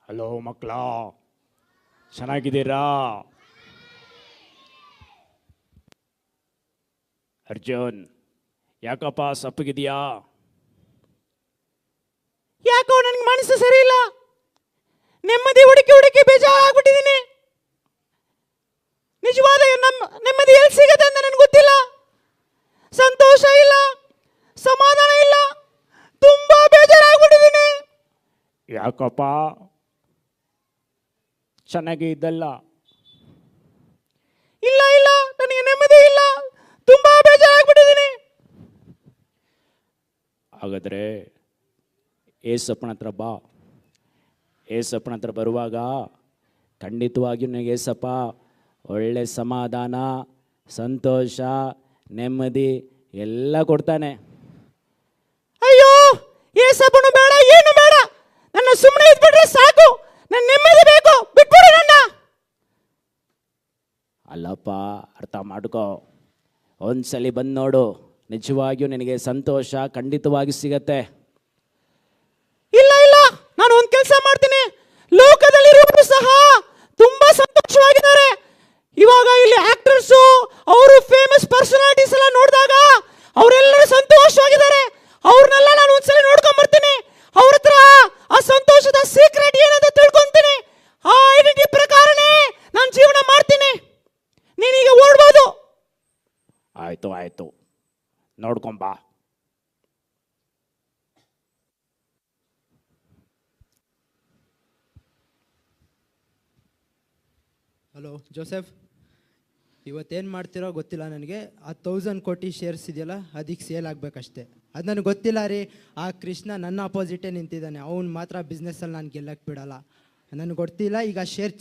Hello ಮಕ್ಕಳ, ಚೆನ್ನಾಗಿದ್ದೀರಾ? ಅರ್ಜುನ್, ಯಾಕಪ್ಪ ಸಪ್ಪಗಿದೆಯಾ? ಯಾಕೋ ನನಗೆ ಮನಸ್ಸು ಸರಿ ಇಲ್ಲ. ನೆಮ್ಮದಿ ಹುಡುಕಿ ಹುಡುಕಿ ಬೇಜಾರಾಗ್ಬಿಟ್ಟಿದ್ದೀನಿ. ನಿಜವಾದ ನೆಮ್ಮದಿ ಎಲ್ಲಿ ಸಿಗುತ್ತೆ ಅಂತ ನನಗೆ ಗೊತ್ತಿಲ್ಲ. ಸಂತೋಷ ಇಲ್ಲ, ಸಮಾಧಾನ ಇಲ್ಲ, ತುಂಬಾ ಬೇಜಾರಾಗ್ಬಿಟ್ಟಿದ್ದೀನಿ. ಯಾಕಪ್ಪ? ಚೆನ್ನಾಗಿ ಇದ್ದಲ್ಲ? ಇಲ್ಲ ಇಲ್ಲ, ನನಗೆ ನೆಮ್ಮದಿ ಇಲ್ಲ, ತುಂಬಾ ಬೇಜಾರಾಗ್ಬಿಟ್ಟಿದ್ದೀನಿ. ಹಾಗಾದರೆ ಏಸಪ್ಪನ ಹತ್ರ ಬಾ. ಏಸಪ್ಪನ ಹತ್ರ ಬರುವಾಗ ಖಂಡಿತವಾಗಿಯೂ ನನಗೆ ಏಸಪ್ಪ ಒಳ್ಳೆ ಸಮಾಧಾನ, ಸಂತೋಷ, ನೆಮ್ಮದಿ ಎಲ್ಲ ಕೊಡ್ತಾನೆ. ಅಯ್ಯೋ, ಏಸಪ್ಪನು ಬೇಡ, ಏನು ಬೇಡ, ನನ್ನ ಸುಮ್ಮನೆ ಇದ್ಬಿಟ್ರೆ ಸಾಕು. ನನ್ನ ನೆಮ್ಮದಿ ಬೇಕು, ಬಿಟ್ಬಿಡು ನನ್ನ. ಅಲ್ಲಪ್ಪ, ಅರ್ಥ ಮಾಡ್ಕೋ. ಒಂದ್ಸಲಿ ಬಂದು ನೋಡು, ನಿಜವಾಗಿಯೂ ನಿನಗೆ ಸಂತೋಷ ಖಂಡಿತವಾಗಿ ಸಿಗತ್ತೆ. ಇಲ್ಲ ಇಲ್ಲ, ನಾನು ಒಂದು ಕೆಲಸ ಮಾಡ್ತೀನಿ. ಲೋಕದಲ್ಲಿರುವವರು ಸಹ ತುಂಬಾ ಸಂತೋಷವಾಗಿದ್ದಾರೆ. ಇವಾಗ ಇಲ್ಲಿ ಆಕ್ಟರ್ಸು, ಅವರು ಫೇಮಸ್ ಪರ್ಸನಾಲಿಟೀಸ್ ಎಲ್ಲ ನೋಡಿದಾಗ ಅವರೆಲ್ಲರೂ ಸಂತೋಷವಾಗಿದ್ದಾರೆ. ಅವ್ರನ್ನೆಲ್ಲ ನಾನು ಒಂದ್ಸಲ ನೋಡ್ಕೊಂಡ್ ಬರ್ತೀನಿ. ಅವ್ರ ಹತ್ರ ಆ ಸಂತೋಷದ ಸೀಕ್ರೆಟ್ ಏನಂತ ತಿಳ್ಕೊಂತೀನಿ. ಆ ಐಡೆಂಟಿಟಿ ಪ್ರಕಾರನೇ ನಾನು ಜೀವನ ಮಾಡ್ತೀನಿ. ನೀನೀಗ ಓಡ್ಬೋದು. ಆಯಿತು ಆಯಿತು, ನೋಡ್ಕೊಂಬಾ. ಹಲೋ ಜೋಸೆಫ್, ಇವತ್ತೇನು ಮಾಡ್ತಿರೋ ಗೊತ್ತಿಲ್ಲ ನನಗೆ. ಆ 1000 ಕೋಟಿ ಶೇರ್ಸ್ ಇದೆಯಲ್ಲ, ಅದಕ್ಕೆ ಸೇಲ್ ಆಗಬೇಕಷ್ಟೆ. ಅದು ನನಗೆ ಗೊತ್ತಿಲ್ಲ ರೀ. ಆ ಕೃಷ್ಣ ನನ್ನ ಅಪೋಸಿಟೇ ನಿಂತಿದ್ದಾನೆ. ಅವ್ನು ಮಾತ್ರ ಬಿಸ್ನೆಸ್ಸಲ್ಲಿ ನಾನು ಗೆಲ್ಲಕ್ಕೆ ಬಿಡಲ್ಲ. ನನಗೆ ಗೊತ್ತಿಲ್ಲ. ಈಗ ಶೇರ್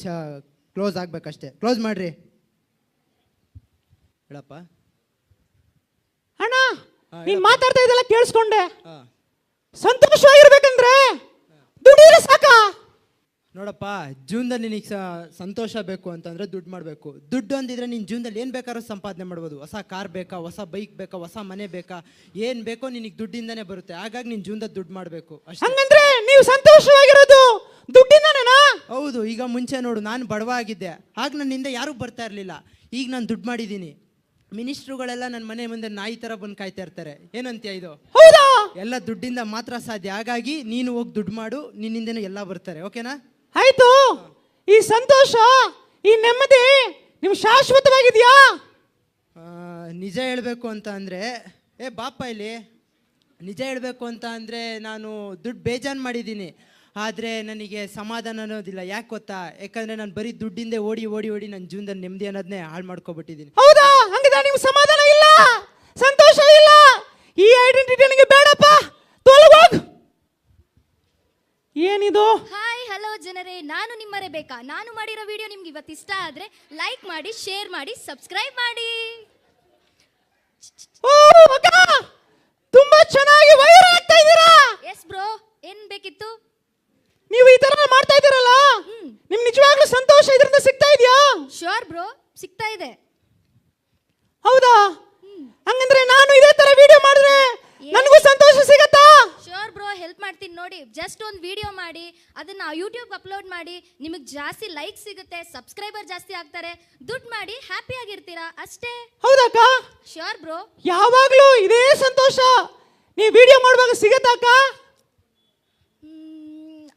ಕ್ಲೋಸ್ ಆಗಬೇಕಷ್ಟೆ. ಕ್ಲೋಸ್ ಮಾಡಿರಿ ಹೇಳಪ್ಪ. ಅಣ್ಣ, ನೀನ್ ಮಾತಾಡ್ತಾ ಇದ್ದಲ್ಲ ಕೇಳಿಸ್ಕೊಂಡೆ. ಹಾಂ, ಸಂತೋಷವಾಗಿರ್ಬೇಕಂದ್ರೆ ದುಡಿದ್ರೆ ಸಾಕ. ನೋಡಪ್ಪ, ಜೀವನದಲ್ಲಿ ನಿನಗೆ ಸಂತೋಷ ಬೇಕು ಅಂತಂದರೆ ದುಡ್ಡು ಮಾಡಬೇಕು. ದುಡ್ಡು ಅಂದಿದ್ರೆ ನಿನ್ನ ಜೀವನದಲ್ಲಿ ಏನು ಬೇಕಾದ್ರೂ ಸಂಪಾದನೆ ಮಾಡ್ಬೋದು. ಹೊಸ ಕಾರ್ ಬೇಕಾ, ಹೊಸ ಬೈಕ್ ಬೇಕಾ, ಹೊಸ ಮನೆ ಬೇಕಾ, ಏನು ಬೇಕೋ ನಿನಗೆ ದುಡ್ಡಿಂದನೇ ಬರುತ್ತೆ. ಹಾಗಾಗಿ ನಿನ್ನ ಜೀವನದಲ್ಲಿ ದುಡ್ಡು ಮಾಡಬೇಕು ಅಷ್ಟೇ. ಹಂಗಂದ್ರೆ ನೀವು ಸಂತೋಷವಾಗಿರೋದು ದುಡ್ಡಿಂದನೇನಾ? ಹೌದು. ಈಗ ಮುಂಚೆ ನೋಡು, ನಾನು ಬಡವ ಆಗಿದ್ದೆ. ಆಗ ನನ್ನಿಂದ ಯಾರೂ ಬರ್ತಾ ಇರಲಿಲ್ಲ. ಈಗ ನಾನು ದುಡ್ಡು ಮಾಡಿದ್ದೀನಿ. ಮಿನಿಸ್ಟ್ರುಗಳೆಲ್ಲ ನನ್ನ ಮನೆ ಮುಂದೆ ನಾಯಿ ಥರ ಬಂದು ಕಾಯ್ತಾ ಇರ್ತಾರೆ. ಏನಂತೀಯ ಇದು? ಹೌದಾ? ಎಲ್ಲ ದುಡ್ಡಿಂದ ಮಾತ್ರ ಸಾಧ್ಯ. ಹಾಗಾಗಿ ನೀನು ಹೋಗಿ ದುಡ್ಡು ಮಾಡು, ನಿನ್ನಿಂದನೇ ಎಲ್ಲ ಬರ್ತಾರೆ. ಓಕೆನಾ? ಆಯ್ತು. ಈ ಸಂತೋಷ, ಈ ನೆಮ್ಮದಿ ನಿಮ್ ಶಾಶ್ವತವಾಗಿದ್ಯಾ? ನಿಜ ಹೇಳಬೇಕು ಅಂತ ಅಂದರೆ, ಬಾಪ ಇಲ್ಲಿ, ನಿಜ ಹೇಳಬೇಕು ಅಂತ ಅಂದರೆ ನಾನು ದುಡ್ಡು ಬೇಜಾನ್ ಮಾಡಿದ್ದೀನಿ. ಆದರೆ ನನಗೆ ಸಮಾಧಾನ ಅನ್ನೋದಿಲ್ಲ. ಯಾಕೆ ಗೊತ್ತಾ? ಯಾಕಂದರೆ ನಾನು ಬರೀ ದುಡ್ಡಿಂದೆ ಓಡಿ ಓಡಿ ಓಡಿ ನನ್ನ ಜೀವನದಲ್ಲಿ ನೆಮ್ಮದಿ ಅನ್ನೋದನ್ನೇ ಹಾಳು ಮಾಡ್ಕೊಬಿಟ್ಟಿದ್ದೀನಿ. ಹೌದಾ? ಹಂಗಿದ್ರೆ ನಿಮ್ಗೆ ಸಮಾಧಾನ ಇಲ್ಲ, ಸಂತೋಷ ಇಲ್ಲ. ಈ ಐಡೆಂಟಿಟಿ ನನಗೆ ಬೇಡಪ್ಪ, ತೊಲಗೋಗ್. ಏನಿದು? ಹಾಯ್ ಹಲೋ ಜನರೇ, ನಾನು ನಿಮ್ಮ ರೆಬೇಕಾ. ನಾನು ಮಾಡಿರೋ ವಿಡಿಯೋ ನಿಮ್ಗೆ ಇವತ್ತು ಇಷ್ಟ ಆದರೆ ಲೈಕ್ ಮಾಡಿ, ಶೇರ್ ಮಾಡಿ, ಸಬ್ಸ್ಕ್ರೈಬ್ ಮಾಡಿ. ಓ ಅಕ್ಕ, ತುಂಬಾ ಚೆನ್ನಾಗಿ ವೈರಲ್ ಆಗ್ತಾ ಇದ್ದೀರಾ. ಎಸ್ ಬ್ರೋ, ಏನ್ ಬೇಕಿತ್ತು? ನೀವು ಈ ತರ ಮಾಡ್ತಾ ಇದ್ದೀರಲ್ಲ, ನಿಮ್ಗೆ ನಿಜವಾಗ್ಲೂ ಸಂತೋಷ ಇದರಿಂದ ಸಿಗ್ತಾ ಇದೆಯಾ? ಶ್ಯೂರ್ ಬ್ರೋ, ಸಿಗ್ತಾ ಇದೆ. ಹೌದಾ? ಹಂಗಂದ್ರೆ ನಾನು ಇದೇ ತರ ವಿಡಿಯೋ ಮಾಡಿದ್ರೆ ನನಗೂ ಸಂತೋಷ ಸಿಗತ್ತಾ? ಶ್ಯೂರ್ ಬ್ರೋ, ಹೆಲ್ಪ್ ಮಾಡ್ತೀನಿ ನೋಡಿ. ಜಸ್ಟ್ ಒಂದು ವಿಡಿಯೋ ಮಾಡಿ ಅದನ್ನ ಯೂಟ್ಯೂಬ್ ಅಪ್ಲೋಡ್ ಮಾಡಿ, ನಿಮಗೆ ಜಾಸ್ತಿ ಲೈಕ್ ಸಿಗುತ್ತೆ, ಸಬ್ಸ್ಕ್ರೈಬರ್ ಜಾಸ್ತಿ ಆಗ್ತಾರೆ, ದುಡ್ಡು ಮಾಡಿ ಹ್ಯಾಪಿ ಆಗಿರ್ತೀರಾ ಅಷ್ಟೇ. ಹೌದಕ್ಕ? Sure bro. ಯಾವಾಗ್ಲೂ ಇದೇ ಸಂತೋಷ ನೀವು ವಿಡಿಯೋ ಮಾಡುವಾಗ ಸಿಗತ್ತಕ್ಕ?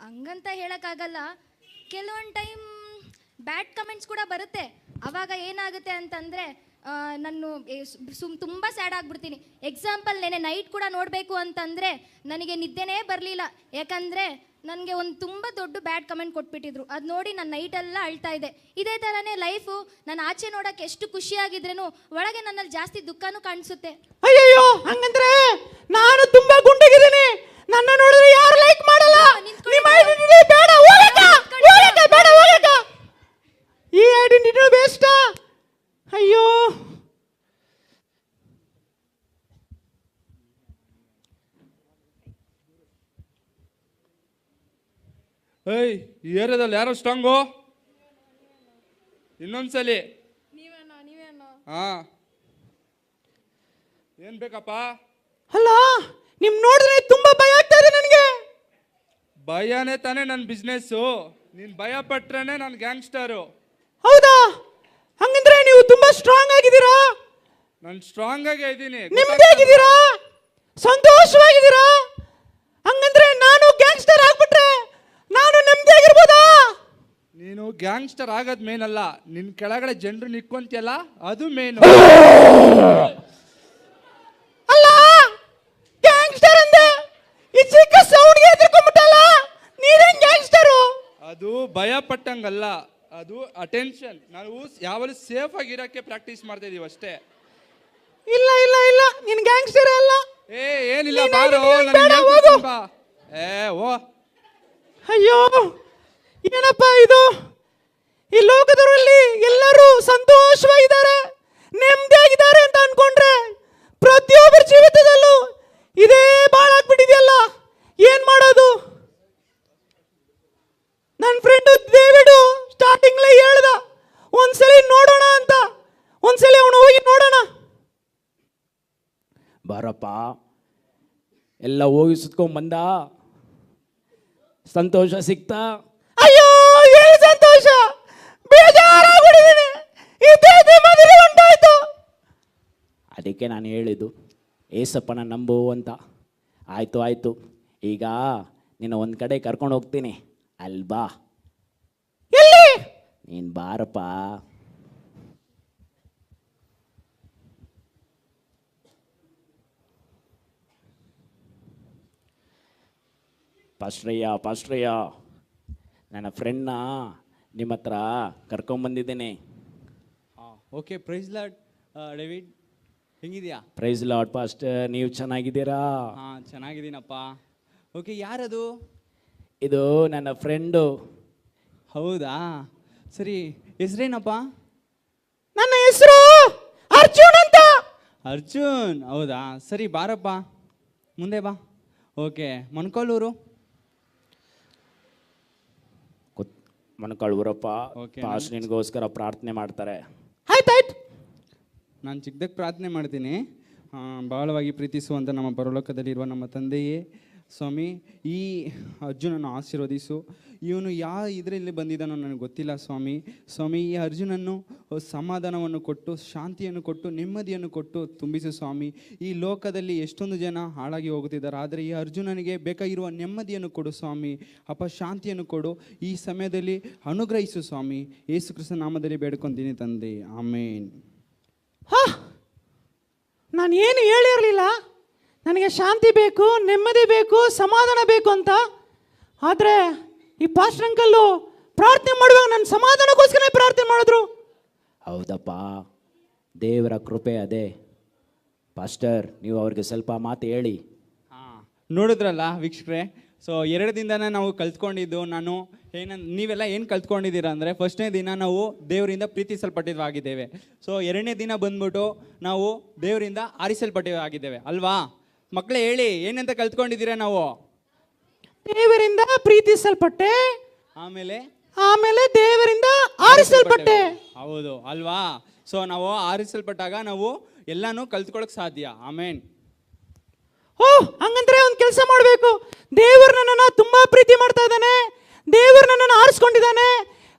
ಹಂಗಂತ ಹೇಳಕ್ಕಾಗಲ್ಲ. ಕೆಲವೊಂದು ಟೈಮ್ ಬ್ಯಾಡ್ ಕಮೆಂಟ್ಸ್ ಕೂಡ ಬರುತ್ತೆ. ಅವಾಗ ಏನಾಗುತ್ತೆ ಅಂತಂದರೆ ನಾನು ತುಂಬ ಸ್ಯಾಡ್ ಆಗಿಬಿಡ್ತೀನಿ. ಎಕ್ಸಾಂಪಲ್, ನೆನೆ ನೈಟ್ ಕೂಡ ನೋಡಬೇಕು ಅಂತಂದರೆ ನನಗೆ ನಿದ್ದೆನೇ ಬರಲಿಲ್ಲ. ಯಾಕಂದರೆ ನನಗೆ ಒಂದು ತುಂಬ ದೊಡ್ಡ ಬ್ಯಾಡ್ ಕಮೆಂಟ್ ಕೊಟ್ಬಿಟ್ಟಿದ್ರು. ಅದು ನೋಡಿ ನಾನು ನೈಟೆಲ್ಲ ಅಳ್ತಾ ಇದ್ದೆ. ಇದೇ ಥರನೇ ಲೈಫು. ನಾನು ಆಚೆ ನೋಡೋಕ್ಕೆ ಎಷ್ಟು ಖುಷಿಯಾಗಿದ್ರೇನು ಒಳಗೆ ನನ್ನಲ್ಲಿ ಜಾಸ್ತಿ ದುಃಖನೂ ಕಾಣಿಸುತ್ತೆ. ಅಯ್ಯಯ್ಯೋ, ಹಂಗಂದ್ರೆ ನಾನು ತುಂಬಾ ಗುಂಡಗಿದ್ದೀನಿ. ನನ್ನ ನೋಡಿದ್ರೆ ಯಾರು ಲೈಕ್ ಮಾಡಲ್ಲ. ನಿಮ್ಮ ಐಡೆಂಟಿಟಿ ಬೇಡ, ಹೋಗಕ್ಕ ಹೋಗಕ್ಕ, ಬೇಡ ಹೋಗಕ್ಕ. ಈ ಐಡೆಂಟಿಟಿ ಬೇಸ್ಟಾ? ಅಯ್ಯೋ, ಏಯ್, ಈ ಏರಿಯಾದಲ್ಲಿ ಯಾರೋ ಸ್ಟ್ರಾಂಗು? ಇನ್ನೊಂದ್ಸಲಿ. ಹಾ, ಏನ್ ಬೇಕಪ್ಪ? ಅಲ್ಲ, ನಿಮ್ ನೋಡಿದ್ರೆ ತುಂಬಾ ಭಯ ಆಗ್ತಾ ಇದೆ ನನಗೆ. ಭಯನೇ ತಾನೇ ನನ್ನ ಬಿಸ್ನೆಸ್ಸು. ನೀನು ಭಯ ಪಟ್ರೇನೆ ನಾನು ಗ್ಯಾಂಗ್ಸ್ಟರು. ಹೌದಾ? ಹಂಗಂದ್ರೆ ನೀವು ತುಂಬಾ ಸ್ಟ್ರಾಂಗ್ ಆಗಿದ್ದೀರಾ, ನಾನು ಸ್ಟ್ರಾಂಗ್ ಆಗೇ ಇದ್ದೀನಿ. ನೆಮ್ಮದಿಯಾಗಿದ್ದೀರಾ, ಸಂತೋಷವಾಗಿದ್ದೀರಾ. ಹಂಗಂದ್ರೆ ನಾನು ಗ್ಯಾಂಗ್ಸ್ಟರ್ ಆಗ್ಬಿಟ್ರೆ ನಾನು ನೆಮ್ಮದಿಯಾಗಿರ್ಬೋದಾ? ನೀನು ಗ್ಯಾಂಗ್ಸ್ಟರ್ ಆಗೋದು ಮೇನ್ ಅಲ್ಲ, ನಿನ್ನ ಕೆಳಗಡೆ ಜನರು ನಿಕ್ಕೊಂತಿಯಲ್ಲ ಅದು ಮೇನು. ಅಲ್ಲ, ಗ್ಯಾಂಗ್ಸ್ಟರ್ ಅಂದೆ, ಈ ಚಿಕ್ಕ ಸೌಂಡ್ಗೆ ಎದ್ರುಕೊಂಡ್ಬಿಟ್ಟಲ್ಲ, ನೀನೇನ್ ಗ್ಯಾಂಗ್ಸ್ಟರು? ಅದು ಭಯ ಪಟ್ಟಂಗಲ್ಲ, ಅದು ಅಟೆನ್ಷನ್. ನಾವು ಯಾವಾಗಲೂ ಸೇಫ್ ಆಗಿರೋಕ್ಕೆ ಪ್ರಾಕ್ಟೀಸ್ ಮಾಡ್ತಾ ಇದೀವಿ ಅಷ್ಟೇ. ಇಲ್ಲ ಇಲ್ಲ ಇಲ್ಲ, ನೀನ್ ಗ್ಯಾಂಗ್ಸ್ಟರ್ ಅಲ್ಲ. ಏನಿಲ್ಲ, ನೀನ್ ಬಾರೋ ಆಗಿದೀಯ, ನನಗೆ ಬೇಡ, ಹೇಳ್ಕೊಡ್ತೀನಿ ಹೋಗು. ಬಾ. ಓ ಅಯ್ಯೋ, ಏನಪ್ಪ ಇದು? ಈ ಲೋಕದಲ್ಲಿ ಎಲ್ಲರೂ ಸಂತೋಷವಾಗಿದ್ದಾರೆ, ನೆಮ್ಮದಿಯಾಗಿದ್ದಾರೆ ಅಂತ ಅನ್ಕೊಂಡ್ರೆ ಪ್ರತಿಯೊಬ್ಬರ ಜೀವಿತದಲ್ಲೂ ಇದೇ ಬಾಳಾಗ್ಬಿಟ್ಟಿದೆಯಲ್ಲ, ಏನ್ ಮಾಡೋದು? ನನ್ನ ಫ್ರೆಂಡು ಡೇವಿಡು ಸ್ಟಾರ್ಟಿಂಗ್ಲೇ ಹೇಳ್ದ, ಒಂದ್ಸಲಿ ನೋಡೋಣ ಅಂತ. ಒಂದ್ಸಲಿ ಅವನು ಹೋಗಿ ನೋಡೋಣ. ಬಾರಪ್ಪ, ಎಲ್ಲ ಹೋಗಿ ಸುತ್ಕೊಂಡ್ ಬಂದ, ಸಂತೋಷ ಸಿಕ್ತಾ? ಅಯ್ಯೋ, ಏನು ಸಂತೋಷ, ಬೇಜಾರಾಗ್ಬಿಟ್ಟಿದ್ದೀನಿ. ಇದ್ದೇ ಮದುವೆ ಉಂಟಾಯ್ತು. ಅದಕ್ಕೆ ನಾನು ಹೇಳಿದ್ದು ಏಸಪ್ಪನ ನಂಬು ಅಂತ. ಆಯಿತು ಆಯಿತು, ಈಗ ನಿನ್ನ ಒಂದು ಕಡೆ ಕರ್ಕೊಂಡು ಹೋಗ್ತೀನಿ, ಅಲ್ಬಾ? ಎಲ್ಲಿ? ನೀನು ಬಾರಪ್ಪ. ಪಾಸ್ಟ್ರಯ್ಯ, ನನ್ನ ಫ್ರೆಂಡ್ನ ನಿಮ್ಮ ಹತ್ರ ಕರ್ಕೊಂಬಂದಿದ್ದೇನೆ. ಓಕೆ, ಪ್ರೈಸ್ ಲಾರ್ಡ್ ಡೇವಿಡ್, ಹೆಂಗಿದ್ಯಾ? ಪ್ರೈಸ್ ಲಾರ್ಡ್ ಪಾಸ್ಟರ್, ನೀವು ಚೆನ್ನಾಗಿದ್ದೀರಾ? ಹಾಂ, ಚೆನ್ನಾಗಿದ್ದೀನಪ್ಪ. ಓಕೆ, ಯಾರದು? ಇದು ನನ್ನ ಫ್ರೆಂಡು. ಹೌದಾ? ಸರಿ, ಹೆಸ್ರೇನಪ್ಪ? ನನ್ನ ಹೆಸರು ಅರ್ಜುನ್ ಅಂತ. ಅರ್ಜುನ್, ಹೌದಾ? ಸರಿ, ಬಾರಪ್ಪ, ಮುಂದೆ ಬಾ. ಓಕೆ, ಮೊಣಕಾಲೂರು? ಮನ್ಕೊಳ್ಬರಪ್ಪ. Okay, ಪಾಸ್ಟ್ ನಿನಗೋಸ್ಕರ ಪ್ರಾರ್ಥನೆ ಮಾಡ್ತಾರೆ. ಆಯ್ತಾಯ್ತು. ನಾನು ಚಿಕ್ಕದಾಗಿ ಪ್ರಾರ್ಥನೆ ಮಾಡ್ತೀನಿ. ಬಹಳವಾಗಿ ಪ್ರೀತಿಸುವಂಥ ನಮ್ಮ ಪರಲೋಕದಲ್ಲಿರುವ ನಮ್ಮ ತಂದೆಯೇ ಸ್ವಾಮಿ, ಈ ಅರ್ಜುನನ್ನು ಆಶೀರ್ವದಿಸು. ಇವನು ಇದರಲ್ಲಿ ಬಂದಿದ್ದಾನೋ ನನಗೆ ಗೊತ್ತಿಲ್ಲ ಸ್ವಾಮಿ. ಸ್ವಾಮಿ, ಈ ಅರ್ಜುನನ್ನು ಸಮಾಧಾನವನ್ನು ಕೊಟ್ಟು, ಶಾಂತಿಯನ್ನು ಕೊಟ್ಟು, ನೆಮ್ಮದಿಯನ್ನು ಕೊಟ್ಟು ತುಂಬಿಸು ಸ್ವಾಮಿ. ಈ ಲೋಕದಲ್ಲಿ ಎಷ್ಟೊಂದು ಜನ ಹಾಳಾಗಿ ಹೋಗುತ್ತಿದ್ದಾರೆ, ಆದರೆ ಈ ಅರ್ಜುನನಿಗೆ ಬೇಕಾಗಿರುವ ನೆಮ್ಮದಿಯನ್ನು ಕೊಡು ಸ್ವಾಮಿ. ಅಪ್ಪ, ಶಾಂತಿಯನ್ನು ಕೊಡು, ಈ ಸಮಯದಲ್ಲಿ ಅನುಗ್ರಹಿಸು ಸ್ವಾಮಿ. ಯೇಸು ಕ್ರಿಸ್ತನ ನಾಮದಲ್ಲಿ ಬೇಡ್ಕೊಂತೀನಿ ತಂದೆ, ಆಮೇನ್. ಹಾ, ನಾನು ಏನು ಹೇಳಿರಲಿಲ್ಲ, ನನಗೆ ಶಾಂತಿ ಬೇಕು, ನೆಮ್ಮದಿ ಬೇಕು, ಸಮಾಧಾನ ಬೇಕು ಅಂತ. ಆದರೆ ಈ ಪಾಸ್ಟರ್ ಅಂಕಲ್ಲು ಪ್ರಾರ್ಥನೆ ಮಾಡುವಾಗ ನನ್ನ ಸಮಾಧಾನಕ್ಕೋಸ್ಕರ ಪ್ರಾರ್ಥನೆ ಮಾಡಿದ್ರು. ಹೌದಪ್ಪ, ದೇವರ ಕೃಪೆ ಅದೇ. ಪಾಸ್ಟರ್, ನೀವು ಅವ್ರಿಗೆ ಸ್ವಲ್ಪ ಮಾತು ಹೇಳಿ. ಹಾಂ, ನೋಡಿದ್ರಲ್ಲ ವೀಕ್ಷಕರೇ. ಸೊ 2 ದಿನನೇ ನಾವು ಕಲ್ತ್ಕೊಂಡಿದ್ದು. ನೀವೆಲ್ಲ ಏನು ಕಲ್ತ್ಕೊಂಡಿದ್ದೀರಾ ಅಂದರೆ, ಫಸ್ಟ್ನೇ ದಿನ ನಾವು ದೇವರಿಂದ ಪ್ರೀತಿಸಲ್ಪಟ್ಟಿದ್ದಾಗಿದ್ದೇವೆ. ಸೊ 2ನೇ ದಿನ ಬಂದ್ಬಿಟ್ಟು ನಾವು ದೇವರಿಂದ ಆರಿಸಲ್ಪಟ್ಟಿದ್ದಾಗಿದ್ದೇವೆ ಅಲ್ವಾ? ಮಕ್ಕಳೇ ಹೇಳಿ, ಏನಂತ ಕಲ್ತ್ಕೊಂಡಿದ್ದೀರಾ ನಾವು? ದೇವರಿಂದ ಪ್ರೀತಿಸಲ್ಪಟ್ಟೆ, ಆಮೇಲೆ ದೇವರಿಂದ ಆರಿಸಲ್ಪಟ್ಟೆ. ಹೌದು ಅಲ್ವಾ? ಸೊ ನಾವು ಆರಿಸಲ್ಪಟ್ಟಾಗ ನಾವು ಎಲ್ಲಾನು ಕಲ್ತ್ಕೊಳ್ಳೋಕೆ ಸಾಧ್ಯ. ಆಮೇನ್. ಓ, ಹಂಗಂದ್ರೆ ಒಂದು ಕೆಲಸ ಮಾಡಬೇಕು. ದೇವರು ನನ್ನನ್ನು ತುಂಬಾ ಪ್ರೀತಿ ಮಾಡ್ತಾ ಇದ್ದಾನೆ, ದೇವರು ನನ್ನನ್ನು ಆರಿಸ್ಕೊಂಡಿದ್ದಾನೆ.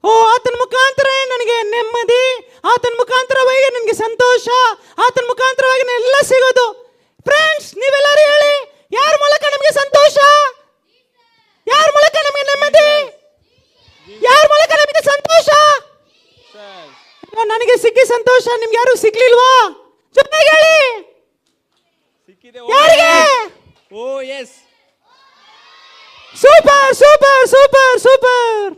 ಓ, ಆತನ ಮುಖಾಂತರ ನನಗೆ ನೆಮ್ಮದಿ, ಆತನ ಮುಖಾಂತರವಾಗಿ ನನಗೆ ಸಂತೋಷ, ಆತನ ಮುಖಾಂತರವಾಗಿ ಎಲ್ಲ ಸಿಗೋದು. ಫ್ರೆಂಡ್ಸ್, ನೀವೆಲ್ಲರೂ ಹೇಳಿ, ಯಾರ ಮೂಲಕ ನಮಗೆ ಸಂತೋಷ? ಯಾರ ಮೂಲಕ ನಮಗೆ ನೆಮ್ಮದಿ? ಯಾರ ಮೂಲಕ ನಮಗೆ ಸಂತೋಷ? ನನಗೆ ಸಿಕ್ಕಿ ಸಂತೋಷ, ನಿಮ್ಗೆ ಯಾರು ಸಿಗ್ಲಿಲ್ವಾ? ಜೊತೆಗೆ ಹೇಳಿ, ಸಿಕ್ಕಿದೆ. ಯಾರಿಗೆ? Oh yes, super super super super.